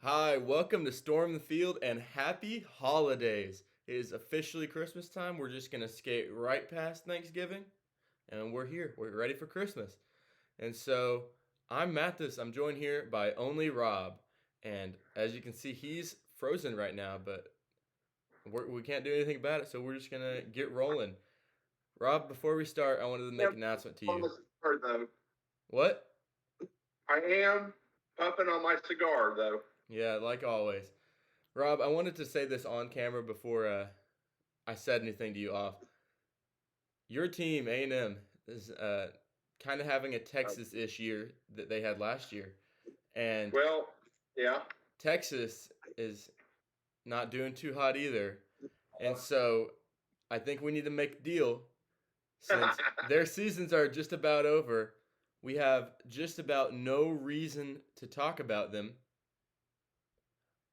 Hi, welcome to Storm the Field and happy holidays. It is officially Christmas time. We're just going to skate right past Thanksgiving and we're here. We're ready for Christmas. And so I'm Mathis. I'm joined here by only Rob. And as you can see, he's frozen right now, but we can't do anything about it. So we're just going to get rolling. Rob, before we start, I wanted to make am an announcement to on you. the cigar, though. What? I am puffing on my cigar, though. Yeah, like always. Rob, I wanted to say this on camera before I said anything to you off. Your team, A&M, is kind of having a Uh, Texas-ish year that they had last year, and well, yeah. Texas is not doing too hot either. And so I think we need to make a deal since their seasons are just about over. We have just about no reason to talk about them.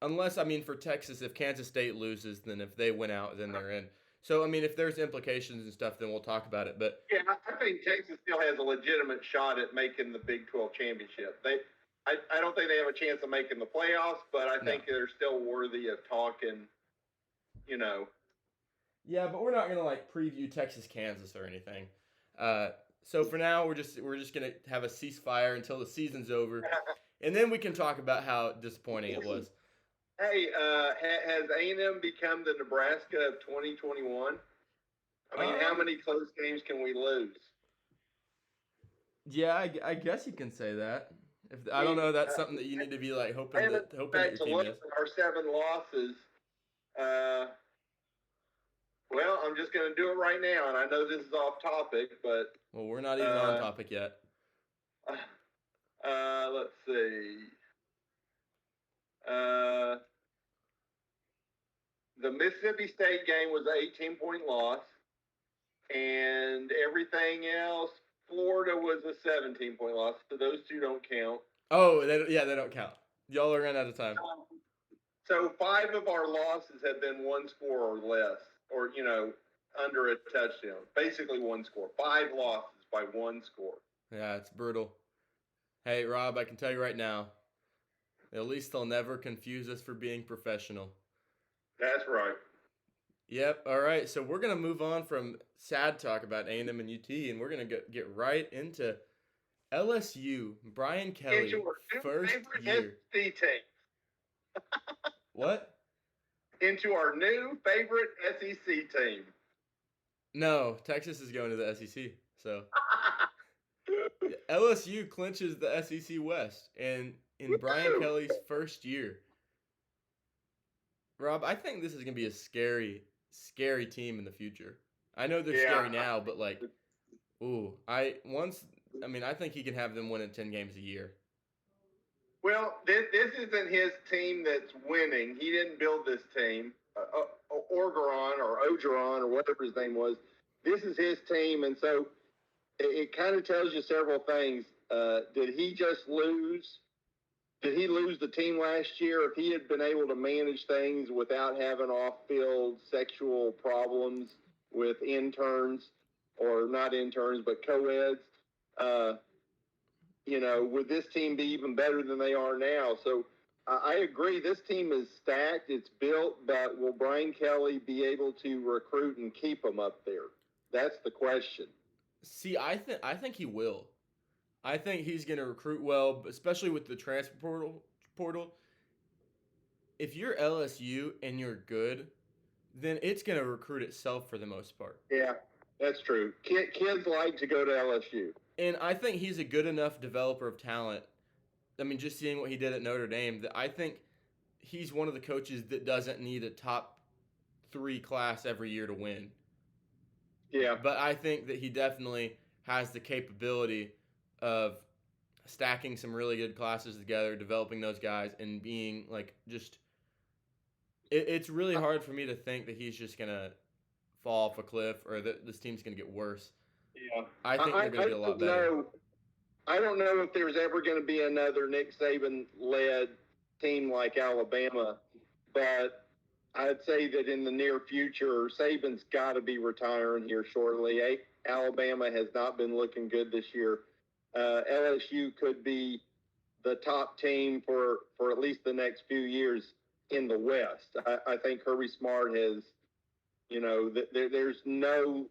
Unless, I mean, for Texas, if Kansas State loses, then if they win out, then they're in. So, I mean, if there's implications and stuff, then we'll talk about it. But Yeah, I think Texas still has a legitimate shot at making the Big 12 championship. I don't think they have a chance of making the playoffs, but I no. think they're still worthy of talking, you know. Yeah, but we're not gonna like preview Texas Kansas or anything. So for now, we're just gonna have a ceasefire until the season's over, and then we can talk about how disappointing it was. Hey, has A&M become the Nebraska of 2021? I mean, how Um, many close games can we lose? yeah, I guess you can say that. If I I don't mean, know, that's something that you need to be like I hoping haven't that hoping that back your to team look is. at our 7 losses. Uh, well, I'm just going to do it right now, and I know this is off topic, but Well, we're not even on uh, topic yet. let's see. Uh, the Mississippi State game was an 18-point loss, and everything else, Florida was a 17-point loss, so those two don't count. Oh, yeah, they don't count. Y'all are running out of time. So 5 of our losses have been one score or less, or under a touchdown. Basically, one score. 5 losses by one score. Yeah, it's brutal. Hey, Rob, I can tell you right now, at least they'll never confuse us for being professional. That's right. Yep. All right. So we're gonna move on from sad talk about A&M and UT, and we're gonna get right into LSU. Brian Into Kelly, our new first favorite year. SEC team. What? Into our new favorite SEC team. No, Texas is going to the SEC. So yeah, LSU clinches the SEC West, and in Brian Woo! Kelly's first year, Rob, I think this is gonna be a scary, scary team in the future. I know they're Yeah. scary now, but like, ooh, I mean, I think he can have them winning 10 games a year. Well, this isn't his team that's winning. He didn't build this team. Orgeron or Ogeron or whatever his name was. This is his team, and so it kind of tells you several things. Did he just lose? Did he lose the team last year? If he had been able to manage things without having off-field sexual problems with interns, or not interns, but co-eds, uh, would this team be even better than they are now? So I agree. This team is stacked. It's built, but will Brian Kelly be able to recruit and keep them up there? That's the question. See, I think he will. I think he's going to recruit well, especially with the transfer portal. If you're LSU and you're good, then it's going to recruit itself for the most part. Yeah, that's true. Kids like to go to LSU. And I think he's a good enough developer of talent. I mean, just seeing what he did at Notre Dame, that I think he's one of the coaches that doesn't need a top 3 class every year to win. Yeah, But I think that he definitely has the capability of stacking some really good classes together, developing those guys, and being like just. It's really hard for me to think that he's just gonna fall off a cliff or that this team's gonna get worse. yeah. I think they're gonna I get a lot don't better. know. I don't know if there's ever going to be another Nick Saban led team like Alabama, but I'd say that in the near future, Saban's got to be retiring here shortly. Alabama has not been looking good this year. LSU could be the top team for at least the next few years in the West. I think Kirby Smart has, there's no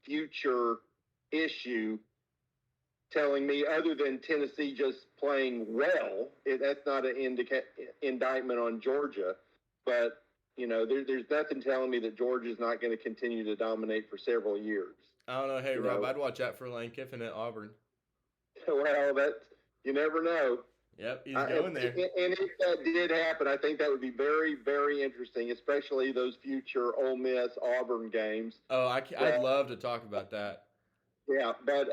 future issue telling me other than Tennessee just playing well. That's not an indictment on Georgia, but there's nothing telling me that Georgia's not going to continue to dominate for several years. I don't know. Hey, You Rob, know, I'd watch out for Lane Kiffin at Auburn. well, that's you never know. Yep, he's going there. And if that did happen, I think that would be very, very interesting, especially those future Ole Miss Auburn games. Oh, I'd love to talk about that. Yeah, but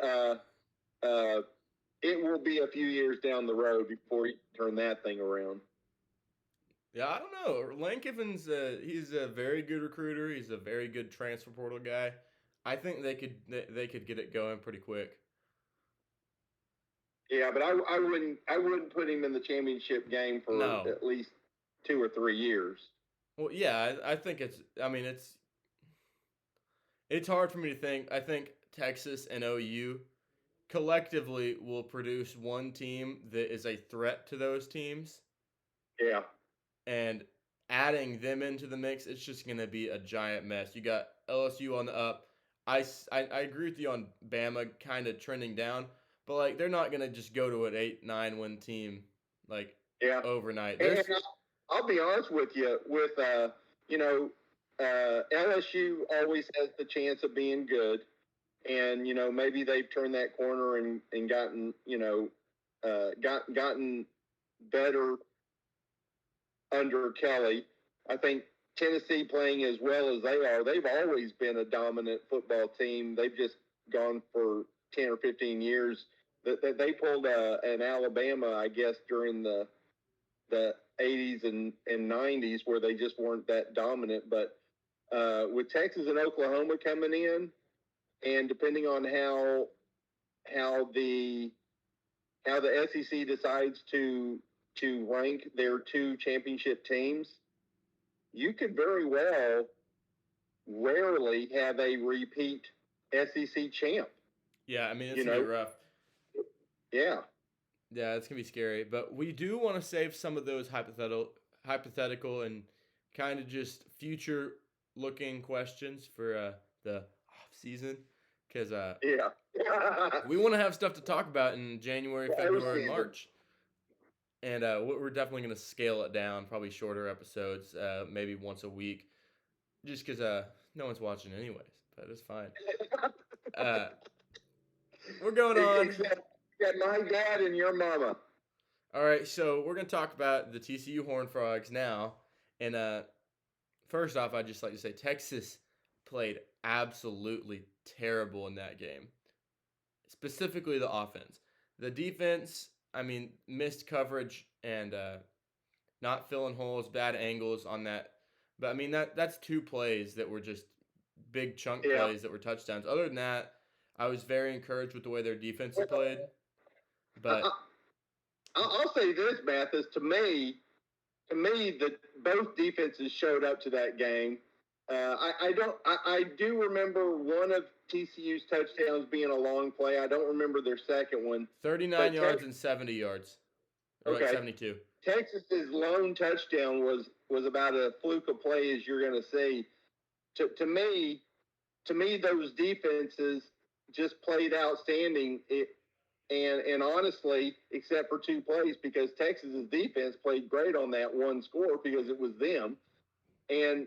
it will be a few years down the road before you turn that thing around. Yeah, I don't know. Lane Kiffin's he's a very good recruiter. He's a very good transfer portal guy. I think they could get it going pretty quick. Yeah, but I wouldn't put him in the championship game for at least 2 or 3 years. Well, yeah, I think it's hard for me to think. I think Texas and OU collectively will produce one team that is a threat to those teams. Yeah. And adding them into the mix, it's just going to be a giant mess. You got LSU on the up. I agree with you on Bama kind of trending down, but like they're not going to just go to an 8-9 win team overnight. And I'll be honest with you. With LSU always has the chance of being good, and maybe they've turned that corner and gotten gotten better under Kelly. I think Tennessee playing as well as they are, they've always been a dominant football team. They've just gone for 10 or 15 years. They pulled an Alabama, I guess, during the 80s and 90s where they just weren't that dominant. But with Texas and Oklahoma coming in, and depending on how the SEC decides to rank their 2 championship teams, you could very well rarely have a repeat SEC champ. Yeah, I mean, it's going to be rough. Yeah. Yeah, it's going to be scary. But we do want to save some of those hypothetical and kind of just future-looking questions for the off-season. Because we want to have stuff to talk about in January, February, March. And we're definitely going to scale it down, probably shorter episodes, maybe once a week, just because no one's watching anyways, but it's fine. We're going on. Except my dad and your mama. All right, so we're going to talk about the TCU Horned Frogs now. And first off, I'd just like to say Texas played absolutely terrible in that game, specifically the offense. The defense, I mean, missed coverage and not filling holes, bad angles on that. But, I mean, that's 2 plays that were just big chunk plays that were touchdowns. Other than that, I was very encouraged with the way their defense played. But I'll say this, Mathis. To me, that both defenses showed up to that game. I do remember one of TCU's touchdowns being a long play. I don't remember their second one. 39 yards and 70 yards. Or like 72. Texas's lone touchdown was about as fluke a play as you're going to see. To me, those defenses just played outstanding. And honestly, except for 2 plays, because Texas's defense played great on that one score because it was them. And,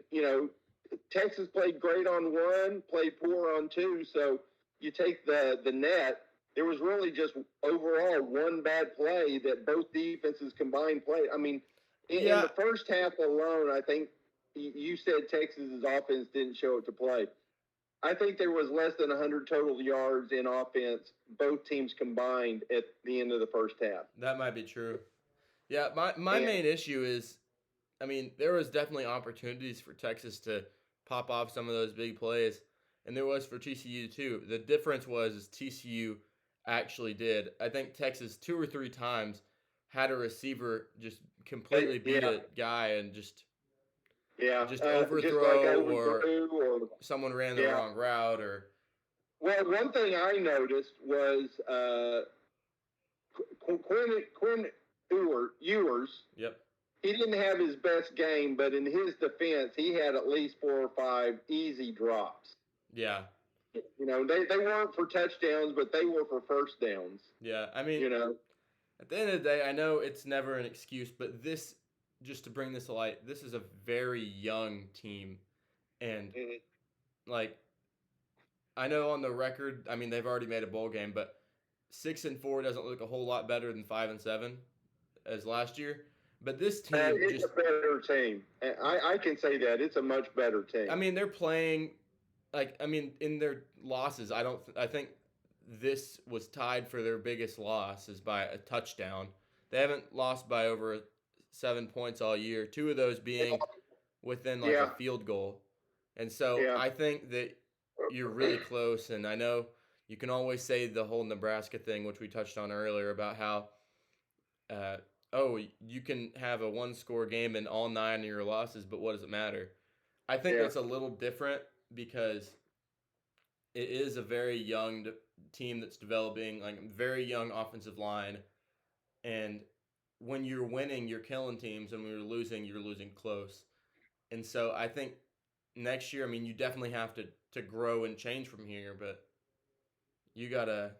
Texas played great on 1, played poor on 2. So you take the net, there was really just overall 1 bad play that both defenses combined played. I mean, in the first half alone, I think you said Texas's offense didn't show up to play. I think there was less than 100 total yards in offense, both teams combined, at the end of the first half. That might be true. Yeah, my main issue is, I mean, there was definitely opportunities for Texas to pop off some of those big plays, and there was for TCU too. The difference was TCU actually did. I think Texas 2 or 3 times had a receiver just completely beat a guy and just overthrow or someone ran the wrong route or. Well, one thing I noticed was Quinn Ewers, Yep. he didn't have his best game, but in his defense, he had at least 4 or 5 easy drops. Yeah. They weren't for touchdowns, but they were for first downs. Yeah. I mean, at the end of the day, I know it's never an excuse, but this, just to bring this to light, this is a very young team. And, like, I know on the record, I mean, they've already made a bowl game, but 6-4 doesn't look a whole lot better than 5-7 as last year. But this team it's a better team. I can say that it's a much better team. I mean, they're playing in their losses. I think this was tied for their biggest loss is by a touchdown. They haven't lost by over 7 points all year. 2 of those being within a field goal. And so I think that you're really close. And I know you can always say the whole Nebraska thing, which we touched on earlier, about how you can have a 1-score game in all 9 of your losses, but what does it matter? I think that's a little different because it is a very young team that's developing, very young offensive line. And when you're winning, you're killing teams, and when you're losing close. And so I think next year, I mean, you definitely have to grow and change from here, but you gotta.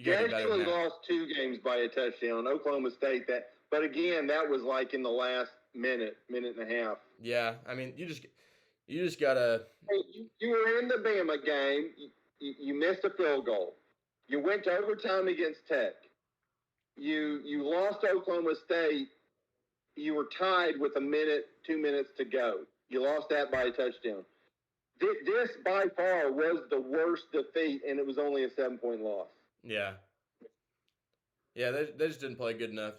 They actually lost 2 games by a touchdown. Oklahoma State, but again, that was like in the last minute and a half. Yeah, I mean, you just gotta. Hey, you were in the Bama game. You missed a field goal. You went to overtime against Tech. You lost to Oklahoma State. You were tied with 2 minutes to go. You lost that by a touchdown. This by far was the worst defeat, and it was only a 7-point loss. Yeah. Yeah, they just didn't play good enough.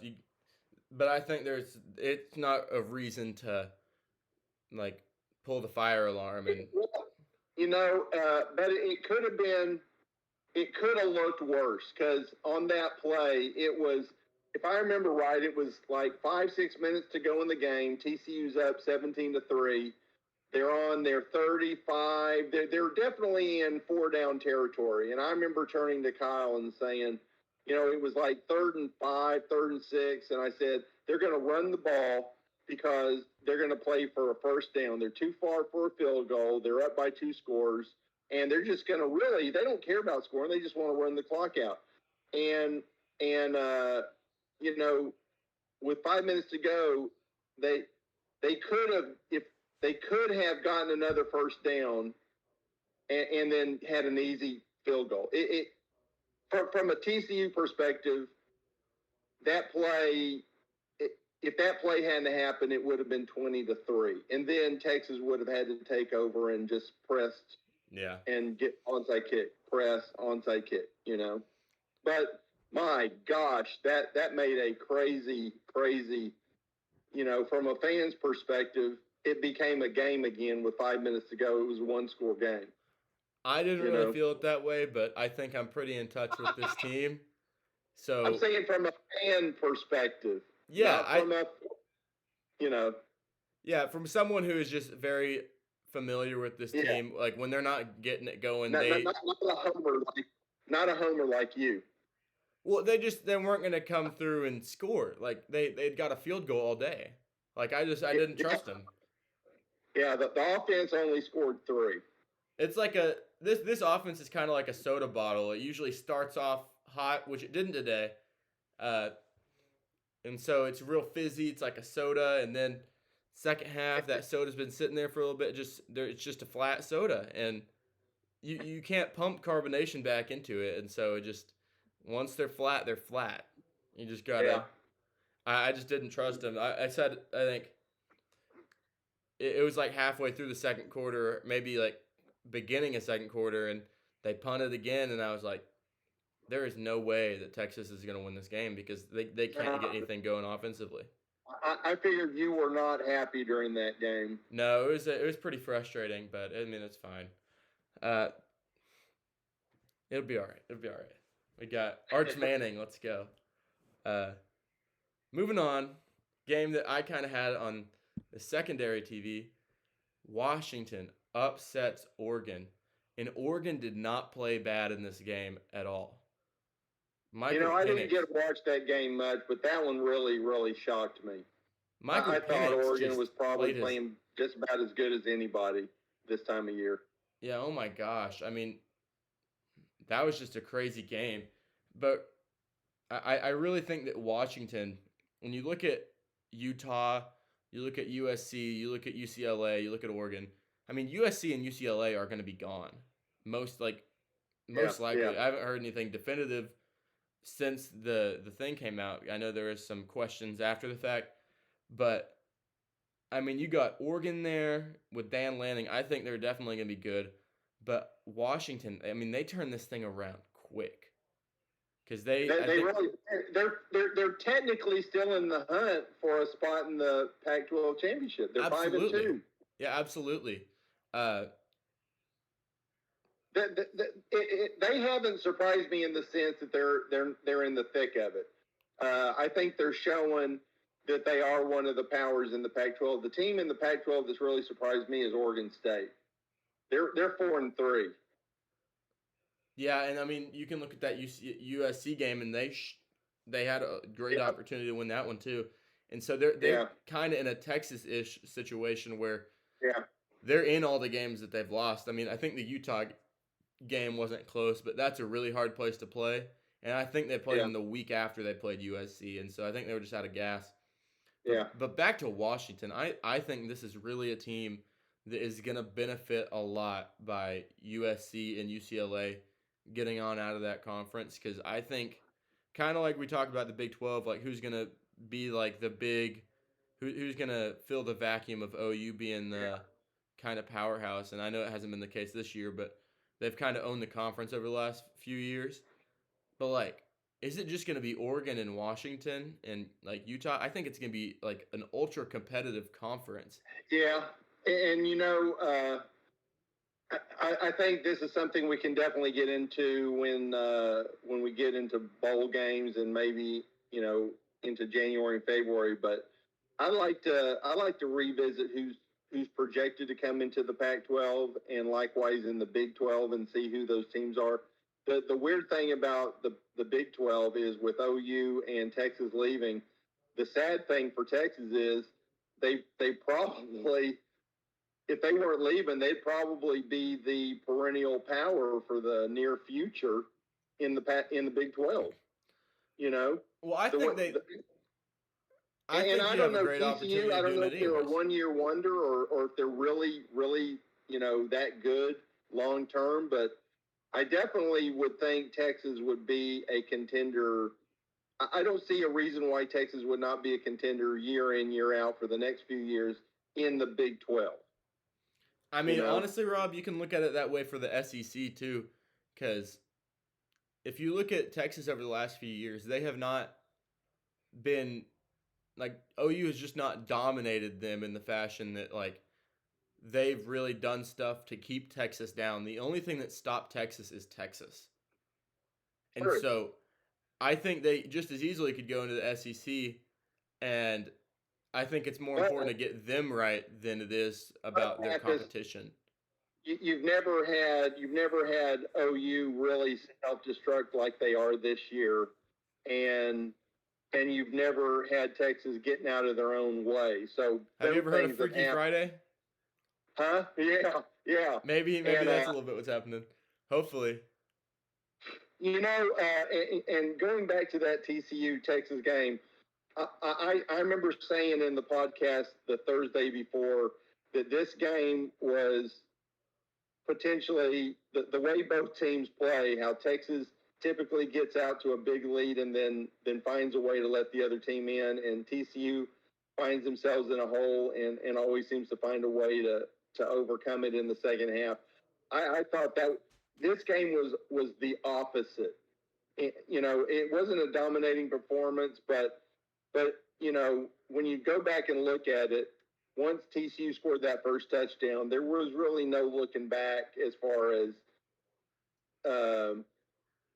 But I think it's not a reason to pull the fire alarm and but it could have looked worse because on that play it was, if I remember right, it was like 5-6 minutes to go in the game. TCU's up 17-3. They're on their 35. They're definitely in 4-down territory. And I remember turning to Kyle and saying, it was like 3rd and 5, 3rd and 6. And I said, they're going to run the ball because they're going to play for a first down. They're too far for a field goal. They're up by 2 scores. And they're just going to they don't care about scoring. They just want to run the clock out. And with 5 minutes to go, they could have gotten another first down and then had an easy field goal. From a TCU perspective, that play, if that play hadn't happened, it would have been 20-3, and then Texas would have had to take over and just press, and get onside kick, press onside kick, But my gosh, that made a crazy, from a fan's perspective, it became a game again with 5 minutes to go. It was a 1-score game. I didn't really feel it that way, but I think I'm pretty in touch with this team. So I'm saying from a fan perspective. Yeah, Yeah, from someone who is just very familiar with this team, like when they're not getting it going, not a homer like you. Well, they weren't going to come through and score. Like they'd got a field goal all day. Like I didn't trust them. Yeah, the offense only scored 3. It's like this offense is kind of like a soda bottle. It usually starts off hot, which it didn't today. And so it's real fizzy. It's like a soda, and then second half that soda's been sitting there for a little bit. It's just a flat soda, and you can't pump carbonation back into it. And so it just, once they're flat, they're flat. You just gotta. Yeah. I just didn't trust them. I think it was like halfway through the second quarter, maybe like beginning of second quarter, and they punted again, and I was like, there is no way that Texas is going to win this game because they can't get anything going offensively. I figured you were not happy during that game. No, it was pretty frustrating, but I mean, it's fine. It'll be all right. We got Arch Manning. Let's go. Moving on, game that I kind of had on the secondary TV. Washington upsets Oregon, and Oregon did not play bad in this game at all. Michael I didn't Penix. get to watch that game much, but that one really, really shocked me. Michael I thought Penix Oregon just was probably played his. playing just about as good as anybody this time of year. Yeah, oh my gosh. I mean, that was just a crazy game. But I really think that Washington, when you look at Utah, you look at USC, you look at UCLA, you look at Oregon. I mean, USC and UCLA are going to be gone. Most like Yeah, most yeah, likely. I haven't heard anything definitive since the thing came out. I know there was some questions after the fact, but I mean, you got Oregon there with Dan Lanning. I think they're definitely going to be good. But Washington, I mean, they turned this thing around quick because I they think, really they're technically still in the hunt for a spot in the Pac-12 championship. They're five and absolutely, two. yeah, absolutely. Uh, They haven't surprised me in the sense that they're in the thick of it. I think they're showing that they are one of the powers in the Pac-12. The team in the Pac-12 that's really surprised me is Oregon State. They're 4-3. yeah, and I mean, you can look at that USC game, and they had a great Yeah, opportunity to win that one too. And so they're yeah, kind of in a Texas-ish situation where yeah, they're in all the games that they've lost. I mean, I think the Utah game wasn't close, but that's a really hard place to play. And I think they played yeah, them the week after they played USC, and so I think they were just out of gas. yeah. But back to Washington, I think this is really a team that is going to benefit a lot by USC and UCLA getting on out of that conference because I think kind of like we talked about the Big 12, like who's going to be like the big who's going to fill the vacuum of OU being the kind of powerhouse. And I know it hasn't been the case this year, but they've kind of owned the conference over the last few years. But like, is it just going to be Oregon and Washington and like Utah? I think it's going to be like an ultra competitive conference. Yeah, and I think this is something we can definitely get into when we get into bowl games and maybe into January and February. But I like to revisit who's projected to come into the Pac-12 and likewise in the Big 12 and see who those teams are. The weird thing about the Big 12 is with OU and Texas leaving, the sad thing for Texas is they probably, if they weren't leaving, they'd probably be the perennial power for the near future in the Big 12. You know, Well, I the, think the I and think I you don't have a know great TCU. opportunity I of don't doing know it if they're a anyways. 1 year wonder or if they're really, really that good long term. But I definitely would think Texas would be a contender. I don't see a reason why Texas would not be a contender year in year out for the next few years in the Big 12. I You mean, know. honestly, Rob, you can look at it that way for the SEC too, because if you look at Texas over the last few years, they have not been like OU has just not dominated them in the fashion that like they've really done stuff to keep Texas down. The only thing that stopped Texas is Texas. And True. so I think they just as easily could go into the SEC, and I think it's more important Well, to get them right than it is about their Baptist, competition. you've never had OU really self-destruct like they are this year, and you've never had Texas getting out of their own way. So Have you those ever heard of things have Freaky happened. Friday? Huh? Yeah, yeah. Maybe And that's a little bit what's happening. Hopefully. and going back to that TCU Texas game, I remember saying in the podcast the Thursday before that this game was potentially the way both teams play, how Texas typically gets out to a big lead and then finds a way to let the other team in, and TCU finds themselves in a hole and always seems to find a way to overcome it in the second half. I thought that this game was the opposite. It wasn't a dominating performance, but when you go back and look at it, once TCU scored that first touchdown, there was really no looking back as far as um,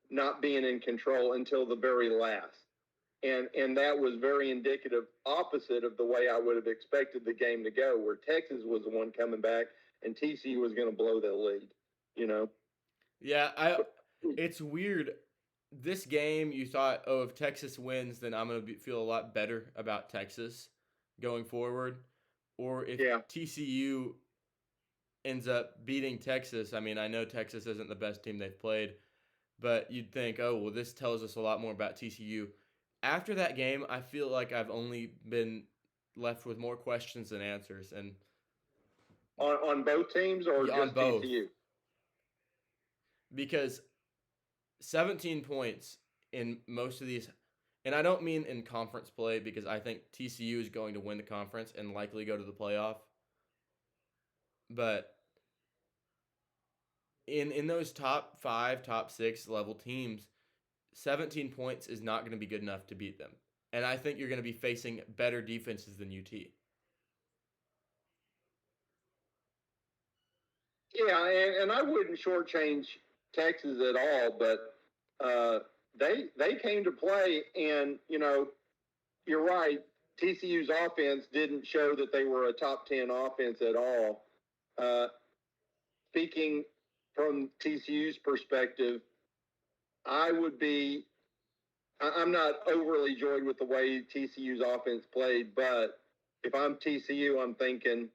not being in control until the very last. And that was very indicative, opposite of the way I would have expected the game to go, where Texas was the one coming back and TCU was going to blow the lead. You know. Yeah, it's weird. this game, you thought, oh, if Texas wins, then I'm going to feel a lot better about Texas going forward. Or if Yeah. TCU ends up beating Texas, I mean, I know Texas isn't the best team they've played, but you'd think, oh, well, this tells us a lot more about TCU. After that game, I feel like I've only been left with more questions than answers, and On both teams or on just both, TCU? because 17 points in most of these, and I don't mean in conference play because I think TCU is going to win the conference and likely go to the playoff, but in those top 5, top 6 level teams, 17 points is not going to be good enough to beat them. And I think you're going to be facing better defenses than UT. Yeah, and I wouldn't shortchange Texas at all, but they came to play, and you're right. TCU's offense didn't show that they were a top 10 offense at all. Uh, Speaking from TCU's perspective, I would be. I'm not overly joyed with the way TCU's offense played, but if I'm TCU, I'm thinking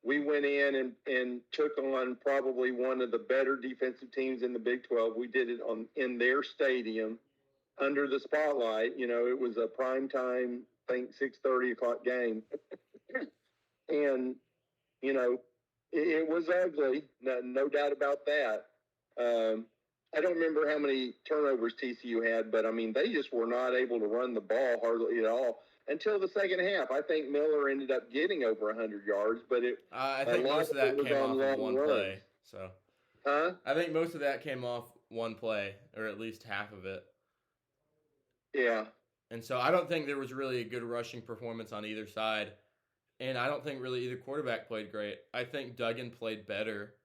we went in and took on probably one of the better defensive teams in the Big 12. We did it in their stadium under the spotlight. It was a prime time, I think 6:30 o'clock game, and it was ugly, no doubt about that. I don't remember how many turnovers TCU had, but I mean they just were not able to run the ball hardly at all until the second half. I think Miller ended up getting over 100 yards, but I a think lot most of of it that was came on off of long one runs. play. So, Huh? I think most of that came off one play, or at least half of it. Yeah. And so I don't think there was really a good rushing performance on either side. And I don't think really either quarterback played great. I think Duggan played better,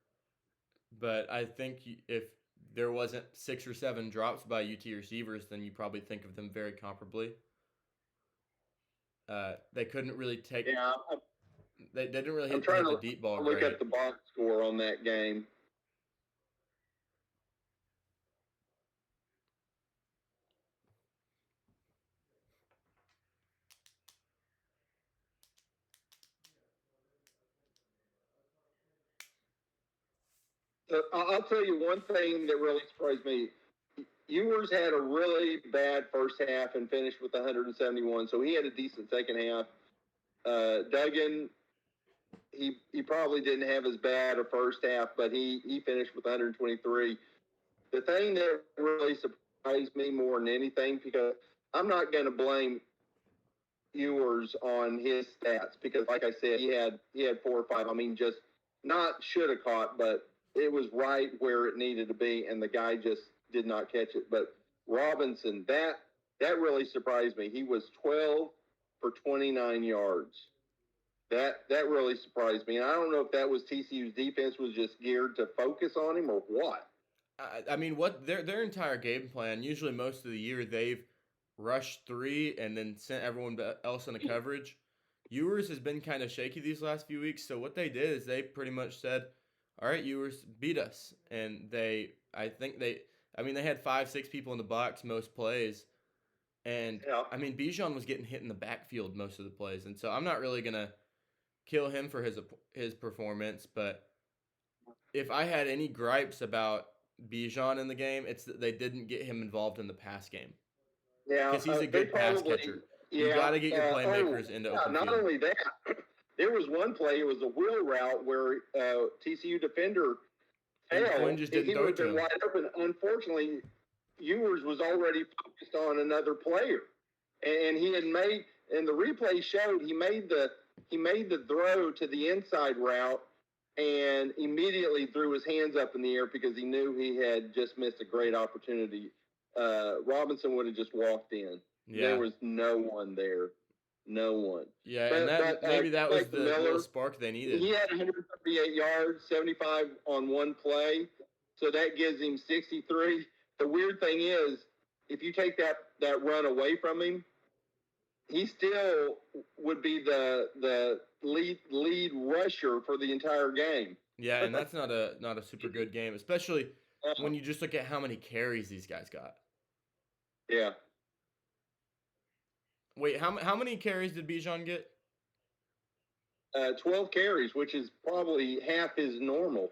but I think if there wasn't 6 or 7 drops by UT receivers, then you probably think of them very comparably. They couldn't really take. Yeah. They didn't really I'm trying hit the to deep ball look great. at the box score on that game. So I'll tell you one thing that really surprised me. Ewers had a really bad first half and finished with 171, so he had a decent second half. Duggan, he probably didn't have as bad a first half, but he finished with 123. The thing that really surprised me more than anything, because I'm not going to blame Ewers on his stats, because like I said, he had 4 or 5. I mean, just not should have caught, but it was right where it needed to be, and the guy just did not catch it. But Robinson, that really surprised me. He was 12 for 29 yards. That really surprised me. And I don't know if that was TCU's defense was just geared to focus on him or what. I mean, what their entire game plan? Usually, most of the year they've rushed 3 and then sent everyone else into coverage. Ewers has been kind of shaky these last few weeks, so what they did is they pretty much said, "All right, Ewers, beat us," and I mean, they had 5, 6 people in the box most plays, and Yeah. I mean, Bijan was getting hit in the backfield most of the plays, and so I'm not really gonna kill him for his performance, but if I had any gripes about Bijan in the game, it's that they didn't get him involved in the pass game Yeah, because he's a they good pass probably. catcher. You Yeah. got to get your playmakers into open not field. only that, there was one play. It was a wheel route where TCU defender And fell. Quinn just didn't He throw would it have to been him. wide open. Unfortunately, Ewers was already focused on another player, and he had made. And the replay showed he made the throw to the inside route, and immediately threw his hands up in the air because he knew he had just missed a great opportunity. Robinson would have just walked in. Yeah. There was no one there. No one. Yeah, and maybe that was the Miller, little spark they needed. He had 138 yards, 75 on one play, so that gives him 63. The weird thing is, if you take that run away from him, he still would be the lead rusher for the entire game. Yeah, and that's not a super good game, especially when you just look at how many carries these guys got. Yeah. Wait, how many carries did Bijan get? 12 carries, which is probably half his normal.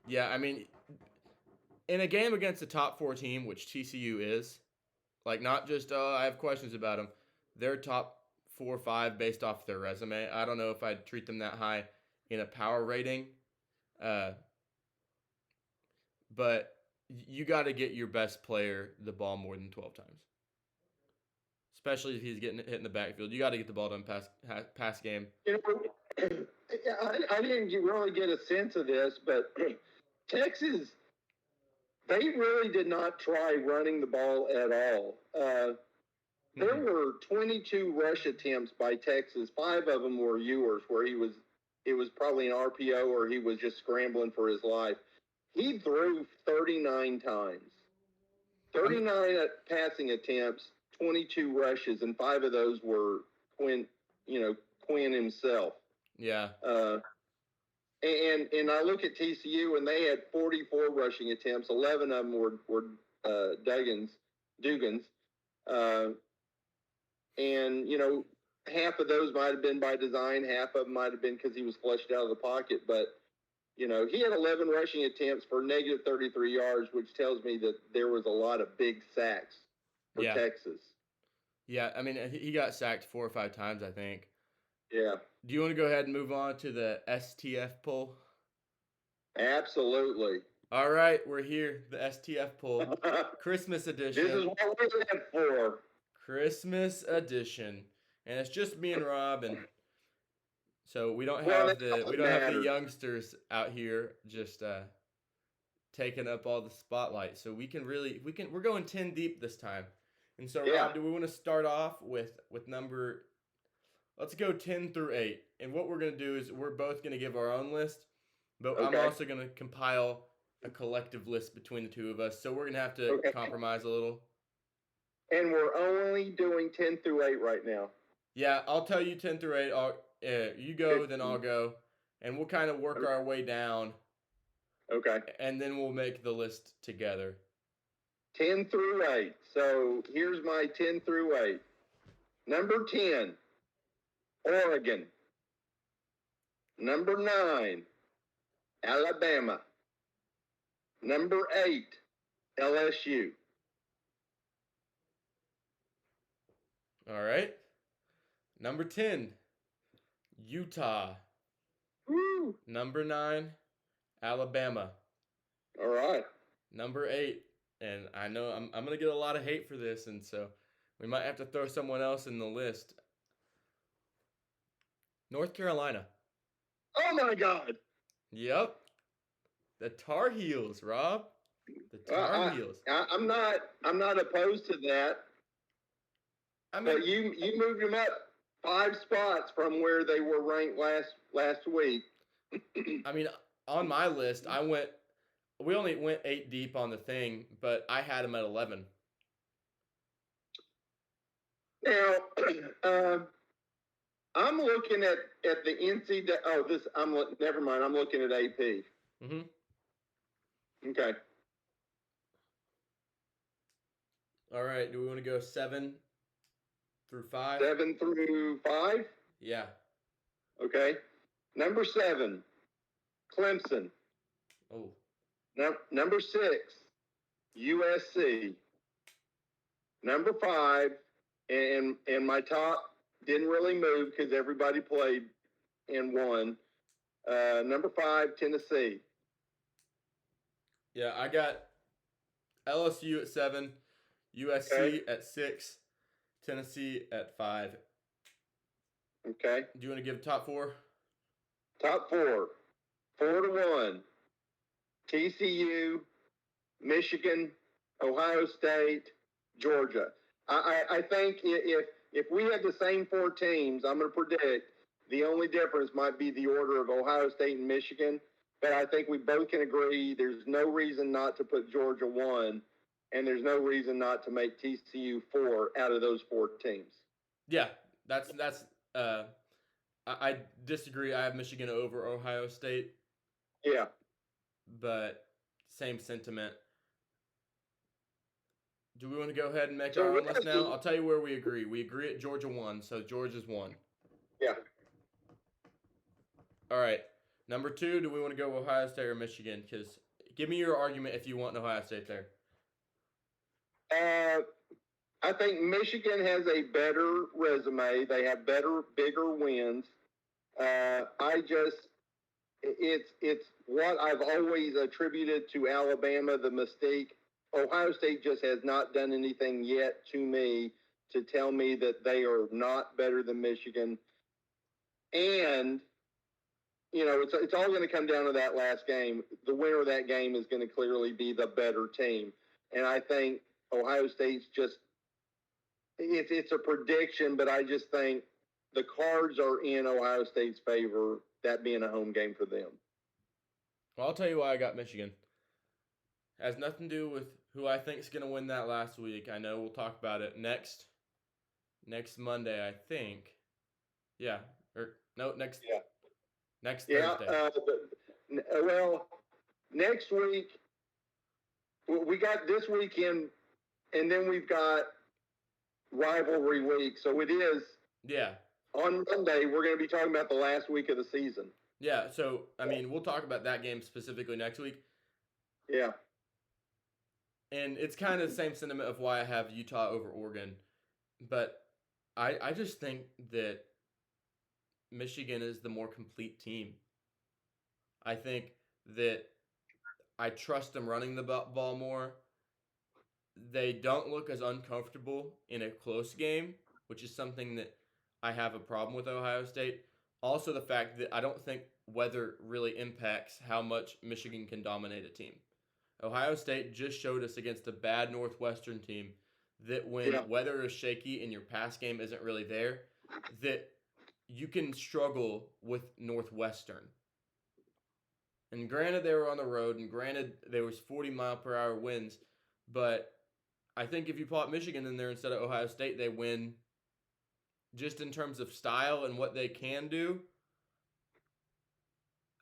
Yeah, I mean, in a game against a top 4 team, which TCU is, like not just I have questions about them. They're top 4 or 5 based off their resume. I don't know if I'd treat them that high in a power rating, uh, but you got to get your best player the ball more than 12 times, especially if he's getting hit in the backfield. You got to get the ball done pass game. You know, I didn't really get a sense of this, but Texas, they really did not try running the ball at all. There were 22 rush attempts by Texas. 5 of them were Ewers, where it was probably an RPO or he was just scrambling for his life. He threw 39 times, 39 passing attempts, 22 rushes, and 5 of those were Quinn himself. Yeah. And I look at TCU, and they had 44 rushing attempts. 11 of them were Dugans. And, half of those might have been by design. Half of them might have been because he was flushed out of the pocket. But, he had 11 rushing attempts for negative 33 yards, which tells me that there was a lot of big sacks for Texas. Yeah, I mean, he got sacked 4 or 5 times, I think. Yeah. Do you want to go ahead and move on to the STF poll? Absolutely. All right, we're here. The STF poll. Christmas edition. This is what we're looking for. Christmas edition. And it's just me and Rob, and so we don't have the youngsters out here just taking up all the spotlight. So we're going 10 deep this time. And so Rob, do we want to start off with number, let's go 10 through 8. And what we're going to do is we're both going to give our own list, but I'm also going to compile a collective list between the two of us. So we're going to have to compromise a little. And we're only doing 10 through 8 right now. Yeah, I'll tell you 10 through 8. You go, then I'll go. And we'll kind of work our way down. Okay. And then we'll make the list together. 10 through 8. So here's my 10 through 8. Number 10, Oregon. Number 9, Alabama. Number 8, LSU. All right. Number 10, Utah. Woo. Number 9, Alabama. All right. Number 8, and I know I'm going to get a lot of hate for this, and so we might have to throw someone else in the list. North Carolina. Oh, my God. Yep. The Tar Heels, Rob. The Tar Heels. I'm not opposed to that. I mean, but you moved them up 5 spots from where they were ranked last week. I mean, on my list, we only went 8 deep on the thing, but I had them at 11. Now, I'm looking at the NCAA. Never mind. I'm looking at AP. Mm-hmm. Okay. All right. Do we want to go 7 through 5? 7 through 5? Yeah. Okay. Number 7, Clemson. Oh. Number 6, USC. Number 5, and my top didn't really move because everybody played and won. Number 5, Tennessee. Yeah, I got LSU at 7, USC at 6, Tennessee at 5. Okay. Do you want to give top 4? Top 4. 4-1. TCU, Michigan, Ohio State, Georgia. I think if we had the same 4 teams, I'm going to predict the only difference might be the order of Ohio State and Michigan. But I think we both can agree there's no reason not to put Georgia 1, and there's no reason not to make TCU 4 out of those 4 teams. Yeah, that's I disagree. I have Michigan over Ohio State. Yeah. But same sentiment. Do we want to go ahead and make So our we own list now? I'll tell you where we agree. We agree at Georgia 1, so Georgia's 1. Yeah. All right. Number 2, do we want to go Ohio State or Michigan? Because give me your argument if you want Ohio State there. I think Michigan has a better resume. They have bigger wins. It's what I've always attributed to Alabama, the mistake. Ohio State just has not done anything yet to me to tell me that they are not better than Michigan. And it's all going to come down to that last game. The winner of that game is going to clearly be the better team. And I think Ohio State's just it's a prediction, but I just think the cards are in Ohio State's favor, that being a home game for them. Well, I'll tell you why I got Michigan. Has nothing to do with who I think is going to win that last week. I know we'll talk about it next Monday, I think. Yeah. Next Thursday. Well, next week we got this weekend, and then we've got rivalry week. So it is. Yeah. On Monday, we're going to be talking about the last week of the season. Yeah. So I mean, we'll talk about that game specifically next week. Yeah. And it's kind of the same sentiment of why I have Utah over Oregon. But I just think that Michigan is the more complete team. I think that I trust them running the ball more. They don't look as uncomfortable in a close game, which is something that I have a problem with Ohio State. Also, the fact that I don't think weather really impacts how much Michigan can dominate a team. Ohio State just showed us against a bad Northwestern team that when weather is shaky and your pass game isn't really there, that you can struggle with Northwestern. And granted, they were on the road, and granted, there was 40-mile-per-hour winds, but I think if you plot Michigan in there instead of Ohio State, they win just in terms of style and what they can do.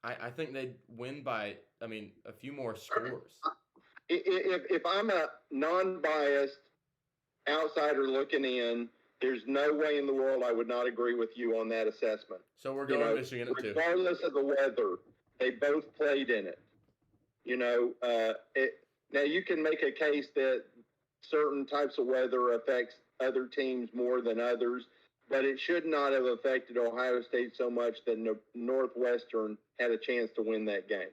I think they'd win by, a few more scores. If I'm a non-biased outsider looking in, there's no way in the world I would not agree with you on that assessment. So we're going Michigan at 2. Regardless of the weather, they both played in it. Now you can make a case that certain types of weather affects other teams more than others, but it should not have affected Ohio State so much that Northwestern had a chance to win that game.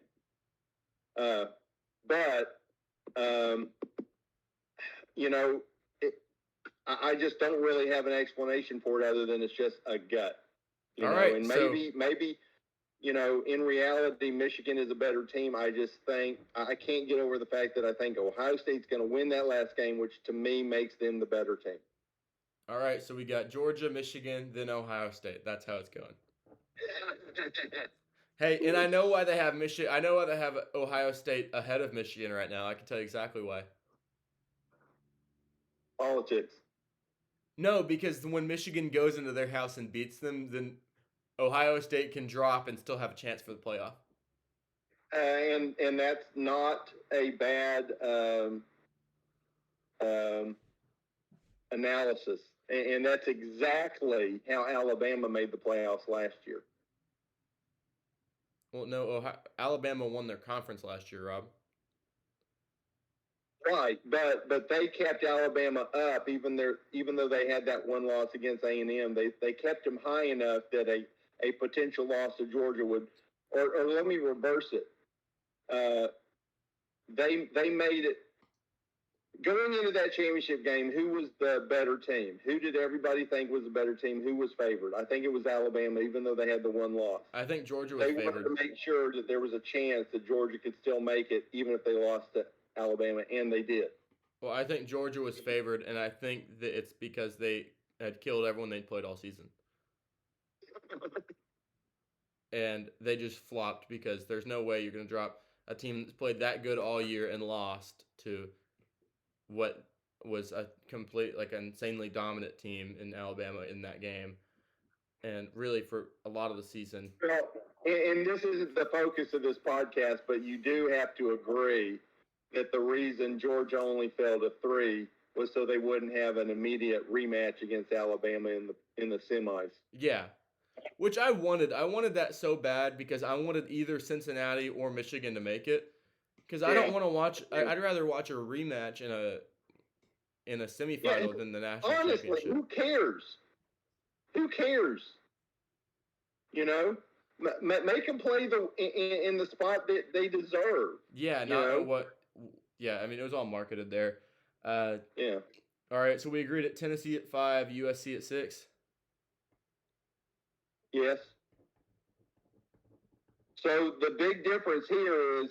I just don't really have an explanation for it other than it's just a gut. And maybe in reality, Michigan is a better team. I just think I can't get over the fact that I think Ohio State's going to win that last game, which to me makes them the better team. All right, so we got Georgia, Michigan, then Ohio State. That's how it's going. Hey, and I know why they have Michigan. I know why they have Ohio State ahead of Michigan right now. I can tell you exactly why. Politics. No, because when Michigan goes into their house and beats them, then Ohio State can drop and still have a chance for the playoff. And that's not a bad analysis. And that's exactly how Alabama made the playoffs last year. Well, no, Alabama won their conference last year, Rob. Right, but they kept Alabama up even though they had that one loss against A&M. They kept them high enough that a potential loss to Georgia would, or let me reverse it. They made it going into that championship game. Who was the better team? Who did everybody think was the better team? Who was favored? I think it was Alabama, even though they had the one loss. I think Georgia was favored. They wanted to make sure that there was a chance that Georgia could still make it, even if they lost to Alabama, and they did. Well, I think Georgia was favored, and I think that it's because they had killed everyone they played all season. And they just flopped because there's no way you're going to drop a team that's played that good all year and lost to what was a complete, insanely dominant team in Alabama in that game. And really for a lot of the season. Well, and this isn't the focus of this podcast, but you do have to agree that the reason Georgia only fell to 3 was so they wouldn't have an immediate rematch against Alabama in the semis. Yeah. Which I wanted. I wanted that so bad because I wanted either Cincinnati or Michigan to make it. Because I don't Yeah. want to watch. I'd rather watch a rematch in a Yeah, and semifinal than the national honestly, championship. who cares? Who cares? You know, make them play in the spot that they deserve. Yeah, You not know, what. Yeah, I mean it was all marketed there. Uh, yeah, all right, so we agreed at Tennessee at 5, USC at 6. yes. So the big difference here is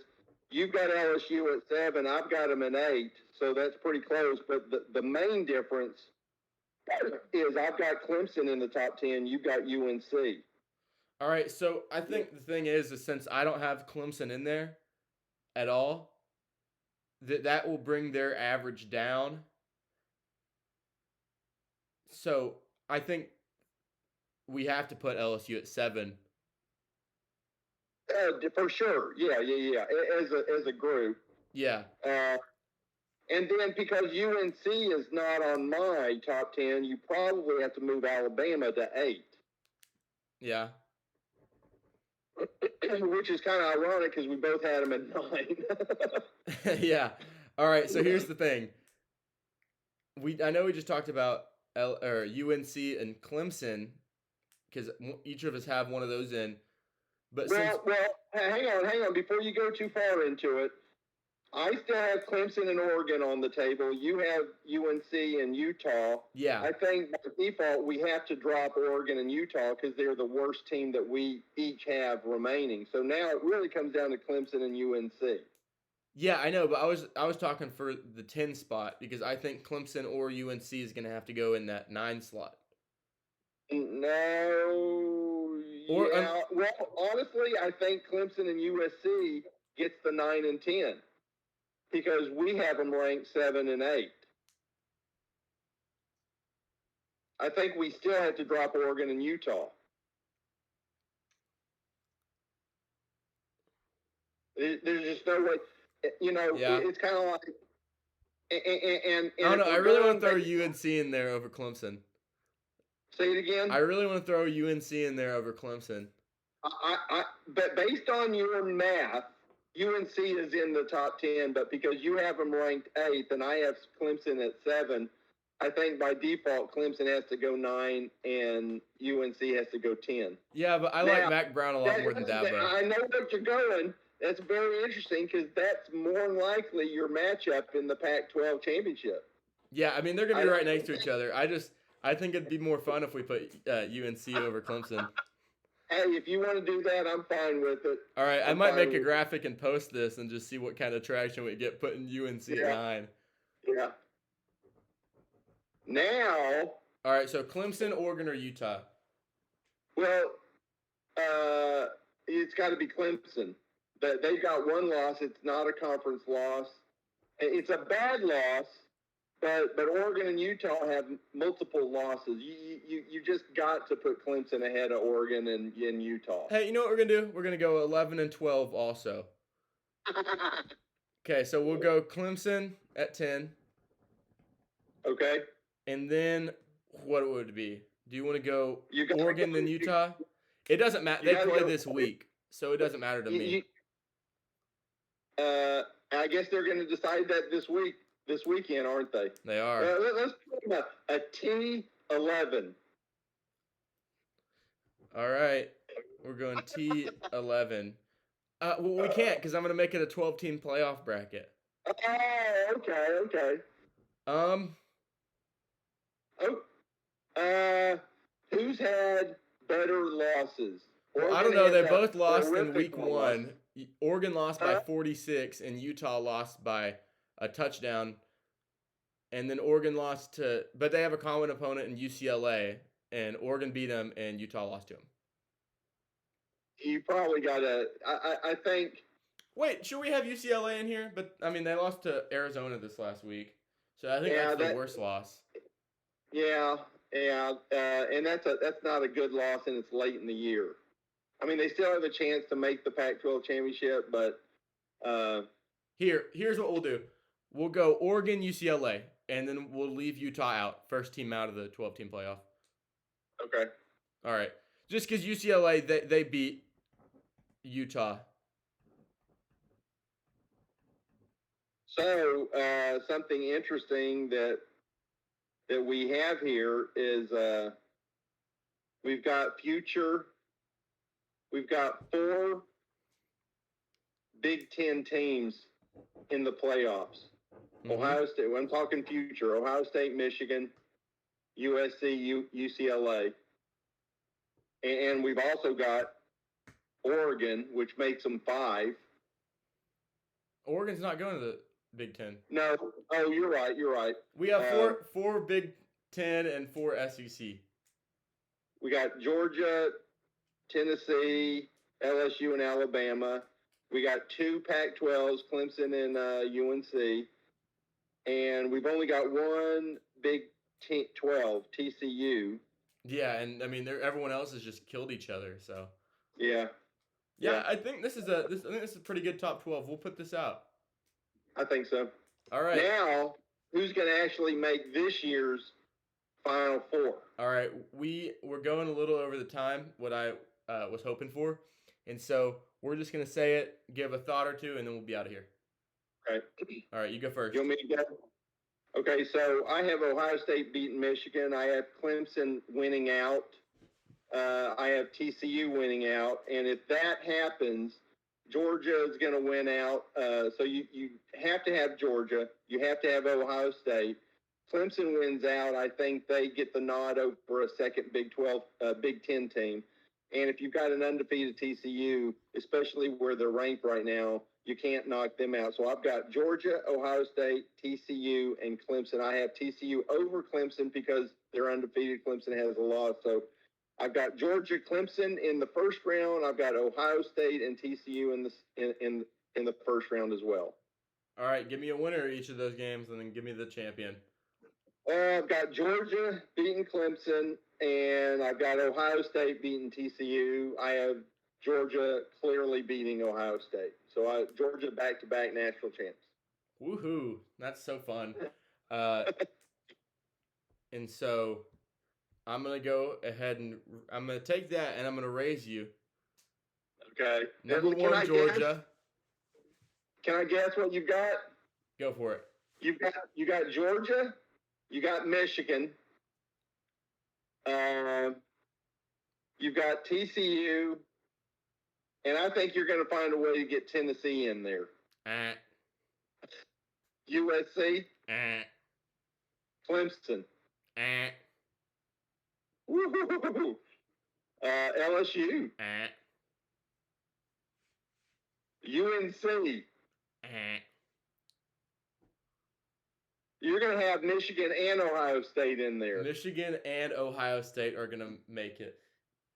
you've got LSU at 7, I've got them at 8, so that's pretty close. But the main difference is I've got Clemson in the top 10, you've got UNC. All right, so I think the thing is since I don't have Clemson in there at all, that will bring their average down. So I think we have to put LSU at 7. For sure, yeah. As a group, Yeah, and then because UNC is not on my top 10, you probably have to move Alabama to 8. yeah, Which is kind of ironic because we both had them at 9. yeah. All right, so here's the thing. I know we just talked about UNC and Clemson because each of us have one of those in. But since Well, hang on. Before you go too far into it, I still have Clemson and Oregon on the table. You have UNC and Utah. yeah, I think by default we have to drop Oregon and Utah because they're the worst team that we each have remaining. So now it really comes down to Clemson and UNC. yeah, I know, but I was talking for the 10 spot because I think Clemson or UNC is going to have to go in that 9 slot. No, Or yeah. Well, honestly, I think Clemson and USC gets the 9 and 10 because we have them ranked 7 and 8. I think we still have to drop Oregon and Utah. There's just no way. You know, yeah, it's kind of like, and I don't know. if I we're really want going to throw based, UNC in there over Clemson. say it again. I really want to throw UNC in there over Clemson. But based on your math, UNC is in the top 10, but because you have them ranked 8th and I have Clemson at 7, I think by default Clemson has to go 9 and UNC has to go 10. Yeah, but I like Mac Brown a lot more than Dabo. I know what you're going. That's very interesting because that's more than likely your matchup in the Pac-12 championship. Yeah, I mean they're gonna be right next to each other. I think it'd be more fun if we put UNC over Clemson. Hey, if you want to do that, I'm fine with it. All right, I might make a graphic and post this and just see what kind of traction we get putting UNC at 9. Yeah. Now. All right, so Clemson, Oregon, or Utah? Well, it's got to be Clemson. They've got one loss. It's not a conference loss. It's a bad loss, but Oregon and Utah have multiple losses. You just got to put Clemson ahead of Oregon and Utah. Hey, you know what we're gonna do? We're gonna go 11 and 12 also. Okay, so we'll go Clemson at 10. Okay. And then what would it be? Do you want to go Oregon then Utah? It doesn't matter. They play this week, so it doesn't matter to me. I guess they're going to decide that this weekend, aren't they? They are. Let's put a T11. All right, we're going T11. Well, we can't because I'm going to make it a 12-team playoff bracket. Oh, okay. Who's had better losses? Well, I don't know. They both lost in week 1. Oregon lost by 46, and Utah lost by a touchdown. And then Oregon lost to, but they have a common opponent in UCLA, and Oregon beat them, and Utah lost to them. You probably got to, I think. Wait, should we have UCLA in here? But, I mean, they lost to Arizona this last week. So I think that's the worst loss. Yeah, and that's not a good loss, and it's late in the year. I mean, they still have a chance to make the Pac-12 championship, but here's what we'll do. We'll go Oregon, UCLA. and then we'll leave Utah out. First team out of the 12-team playoff. Okay. All right. Just because UCLA, they beat Utah. So something interesting that we have here is we've got 4 Big Ten teams in the playoffs. Mm-hmm. Ohio State, I'm talking future, Ohio State, Michigan, USC, UCLA. And we've also got Oregon, which makes them 5. Oregon's not going to the Big Ten. No. Oh, you're right. We have four Big Ten and 4 SEC. We got Georgia, Tennessee, LSU, and Alabama. We got 2 Pac-12s, Clemson and UNC. And we've only got 1 Big 12, TCU. Yeah, and I mean, everyone else has just killed each other. So. Yeah. I think this is a pretty good top 12. We'll put this out. I think so. All right. Now, who's going to actually make this year's Final Four? All right, we're going a little over the time what I was hoping for, and so we're just gonna say it, give a thought or two, and then we'll be out of here. Okay. All right, you go first. You want me to go? Okay, so I have Ohio State beating Michigan. I have Clemson winning out. I have TCU winning out, and if that happens, Georgia is going to win out. So you have to have Georgia. You have to have Ohio State. Clemson wins out. I think they get the nod over a second Big 10 team. And if you've got an undefeated TCU, especially where they're ranked right now, you can't knock them out. So I've got Georgia, Ohio State, TCU, and Clemson. I have TCU over Clemson because they're undefeated. Clemson has a loss. So I've got Georgia, Clemson in the first round. I've got Ohio State and TCU in the first round as well. All right, give me a winner of each of those games, and then give me the champion. I've got Georgia beating Clemson, and I've got Ohio State beating TCU. I have Georgia clearly beating Ohio State. So Georgia back-to-back national champs. Woohoo! That's so fun. And so I'm going to go ahead and I'm going to take that, and I'm going to raise you. Okay. Number 1, Georgia. Can I guess what you've got? Go for it. You got Georgia. You got Michigan. You've got TCU. And I think you're going to find a way to get Tennessee in there. USC. Clemson. Woo-hoo-hoo-hoo. LSU. UNC. You're going to have Michigan and Ohio State in there. Michigan and Ohio State are going to make it.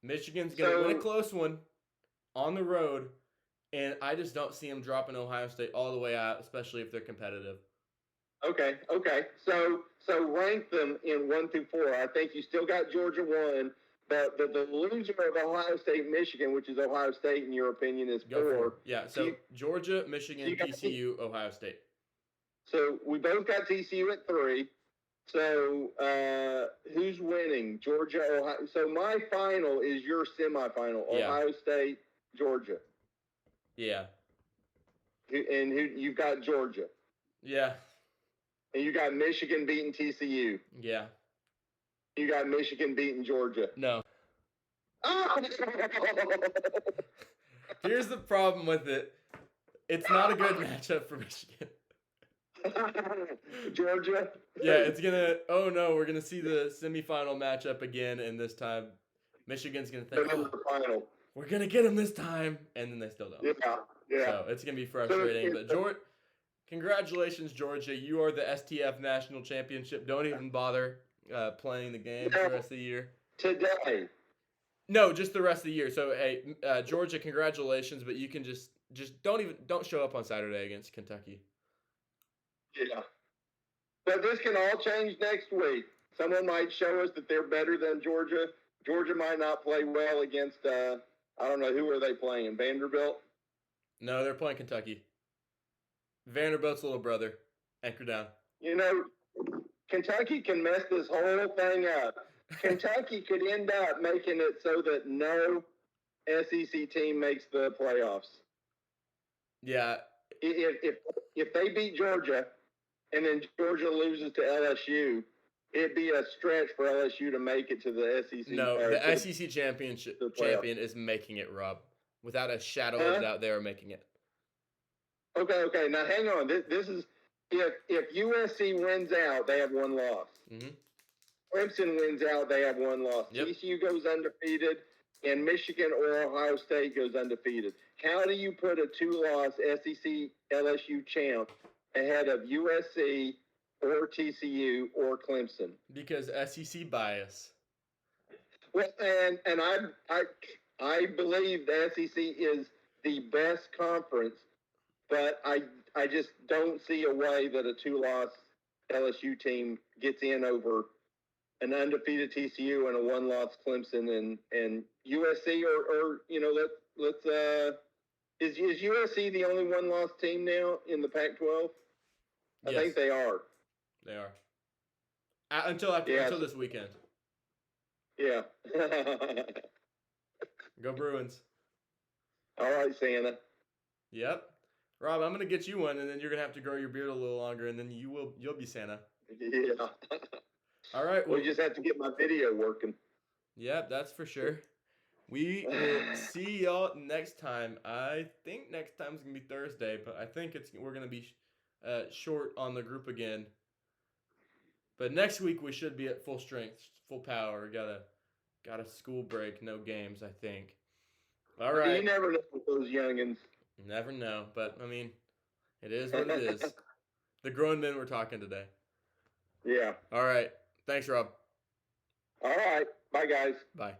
Michigan's going to win a close one on the road, and I just don't see them dropping Ohio State all the way out, especially if they're competitive. Okay. So rank them in 1 through 4. I think you still got Georgia 1, but the loser of Ohio State, Michigan, which is Ohio State in your opinion, is 4. Yeah. So Georgia, Michigan, TCU, Ohio State. So we both got TCU at 3. So who's winning? Georgia, Ohio. So my final is your semifinal. Yeah. Ohio State, Georgia. Yeah. And you've got Georgia. Yeah. And you got Michigan beating TCU. Yeah. You got Michigan beating Georgia. No. Here's the problem with it. It's not a good matchup for Michigan. Georgia? Yeah, it's going to... Oh, no, we're going to see the semifinal matchup again, and this time Michigan's going to think, we're going to get them this time, and then they still don't. Yeah. So it's going to be frustrating. But congratulations, Georgia. You are the STF National Championship. Don't even bother playing the game for the rest of the year. Today. No, just the rest of the year. So, hey, Georgia, congratulations, but you can just don't show up on Saturday against Kentucky. Yeah. But this can all change next week. Someone might show us that they're better than Georgia. Georgia might not play well against, I don't know, who are they playing? Vanderbilt? No, they're playing Kentucky. Vanderbilt's little brother. Anchor down. You know, Kentucky can mess this whole thing up. Kentucky could end up making it so that no SEC team makes the playoffs. Yeah. If they beat Georgia and then Georgia loses to LSU, it'd be a stretch for LSU to make it to the SEC. No, the SEC champion is making it, Rob. Without a shadow of a doubt, they are making it. Okay. Now hang on. This is if USC wins out, they have one loss. Mm-hmm. Clemson wins out, they have one loss. Yep. TCU goes undefeated, and Michigan or Ohio State goes undefeated. How do you put a 2-loss SEC LSU champ ahead of USC or TCU or Clemson? Because SEC bias. Well, and I believe the SEC is the best conference, but I just don't see a way that a 2-loss LSU team gets in over an undefeated TCU and a 1-loss Clemson and USC or let's is USC the only 1-loss team now in the Pac-12? Yes. I think they are. They are. Until this weekend. Yeah. Go Bruins. All right, Santa. Yep. Rob, I'm gonna get you one, and then you're gonna have to grow your beard a little longer, and then you'll be Santa. Yeah. All right. Well, we just have to get my video working. Yep, that's for sure. We will see y'all next time. I think next time's gonna be Thursday, but I think we're gonna be short on the group again. But next week we should be at full strength, full power. Got a school break, no games, I think. All right. You never know with those youngins. Never know, but I mean, it is what it is. The grown men we're talking today. Yeah. All right. Thanks, Rob. All right. Bye, guys. Bye.